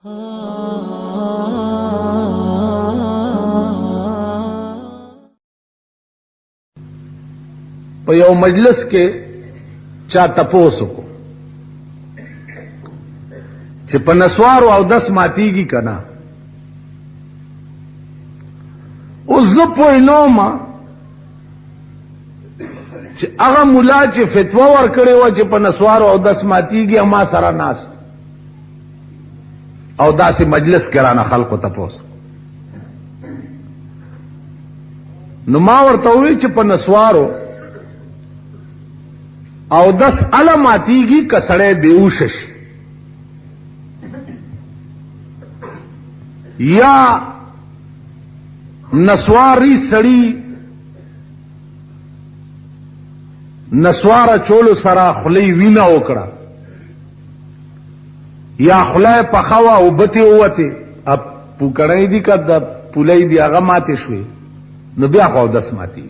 په یو مجلس کې چا تپوسو کو چې په نسوارو او 10 ماتیږي کنه او زه په نوما چې هغه مولا چې فتوا ورکړې و چې په نسوارو او 10 ماتیږي ما سره ناس او داسې مجلس کې رانه خلکو تپوسو نو ما ورته وی چې په نسوارو او 10 علاماتیږي کسړې بیوشش یا نسواری سړی نسوار چولو سرا خلی وینا وکړه یا خلای پخوا او بتی اوته اب پوکړای دی کده پولای دی هغه ماته شوي نو بیا خو 10 ماتي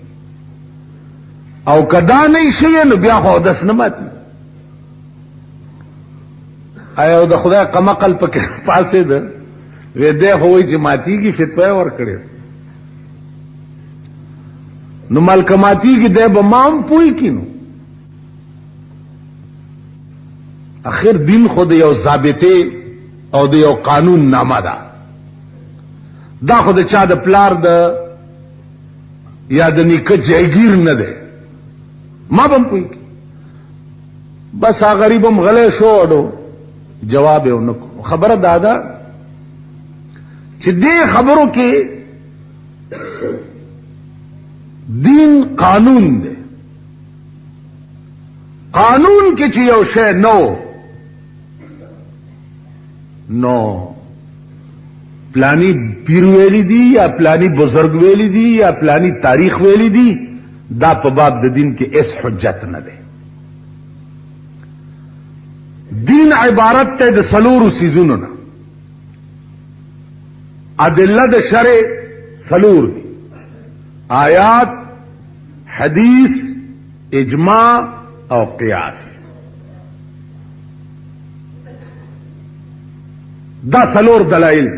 او کدا نه شي نو بیا خو 10 نه ماتي آیا د خدای قمقل پکې پاسه ده وې ده هوې چې ماتيږي فتوا ورکړي نو مالکماتیږي ده به مام پوي کینو اخر دین خود یو ضابطه او د یو قانون نامه ده دا خود چا د پلار د یا د نیکه جایگیر نه ده ما بم پوي بس هغه غریبم غلې شو اډو جواب یې ونکو خبره دادا چې دې خبرو کې دین قانون ده قانون کې چې یو شی نو پلانی پیر ویلی دی یا پلانی بزرگ ویلی دی یا پلانی تاریخ ویلی دی دا په باب د دین کې اس حجت نه ده دین عبارت ته د سلورو سيزونو نه ادله د شرع سلور دي آیات حدیث اجماع او قیاس دا سلور دلائل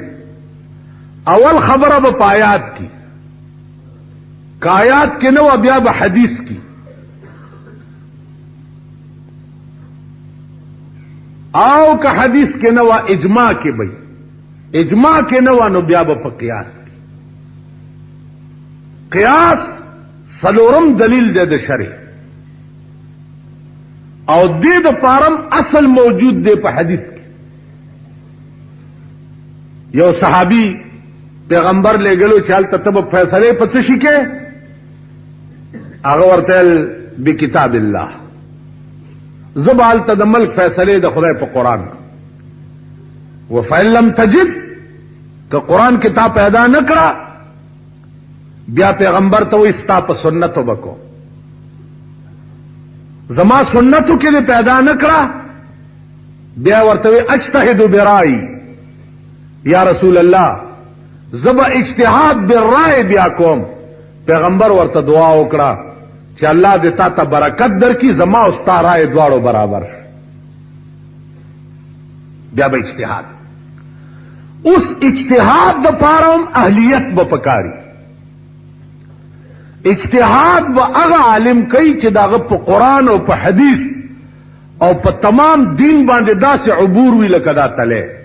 اول خبره به آیات کی کایات کې نو بیا به حدیث کی او که حدیث کې نو اجماع کې به اجماع کې نو نو بیا به قیاس کی قیاس سلورم دلیل ده د شرع او دې د پارم اصل موجود دی په حدیث کې یو صحابي پیغمبر لګلو چال تتب فیصله پڅ شي کې هغه ورته بکتاب الله زبال ته د ملک فیصله د خدای په قران وفإن لم تجد که قران کتاب پیدا نکړه بیا پیغمبر ته وې ستا په سنت وبکو زما سنتو کې پیدا نکړه بیا ورته اجتهد برای یا رسول الله زبا اجتهاد بالرای بیا کوم پیغمبر ورته دعا وکړه چې الله دې تا ته برکت درکړي زما او ستا رای دواړو برابر بیا به اجتهاد اوس اجتهاد د پاره اهلیت به پکاري اجتهاد و هغه عالم کوي چې داغه په قران او په حدیث او په تمام دین باندې داسې عبور وی لکه دا تله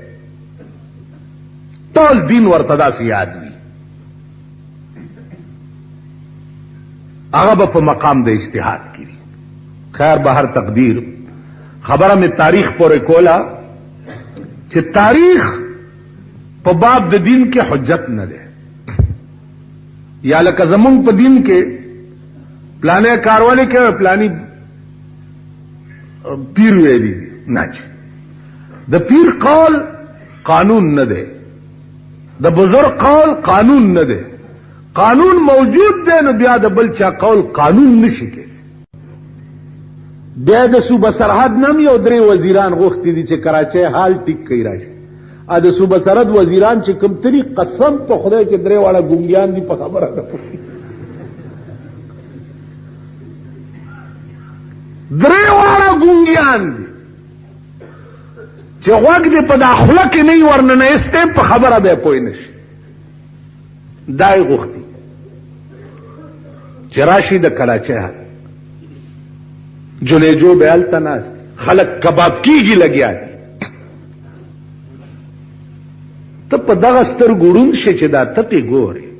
ټول دین ورته داسې یاد وي هغه په مقام د اجتهاد کې خیر به هر تقدیر خبره می تاریخ پورې کولا چې تاریخ په باب د دین کې حجت نه ده یا لکه زمون په دین کې پلانې کارواله کې پلانی پیر ویلي نه د پیر قول قانون نه ده د بزرگ قول قانون نه ده قانون موجود ده نو بیا د بل چا قول قانون نشي کې بیا د صوبه سرحد نم یو درې وزیران غوښتي دي چې کراچۍ حال ټیک کوي راشي ا د صوبه سرحد وزیران چې کوم تری قسم په خدای کې درې واړه ګونګیان دي په خبره ده درې واړه ګونګیان دي چې غوږ دې په داخله کې نه ورننه استه په خبره به پوي نشي دای غوختي چې راشي د کلاچه جلیجو به التناس خلق کباب کیږي لګیا دي ته په دغه ستر ګورون شي چې دا ته ګوري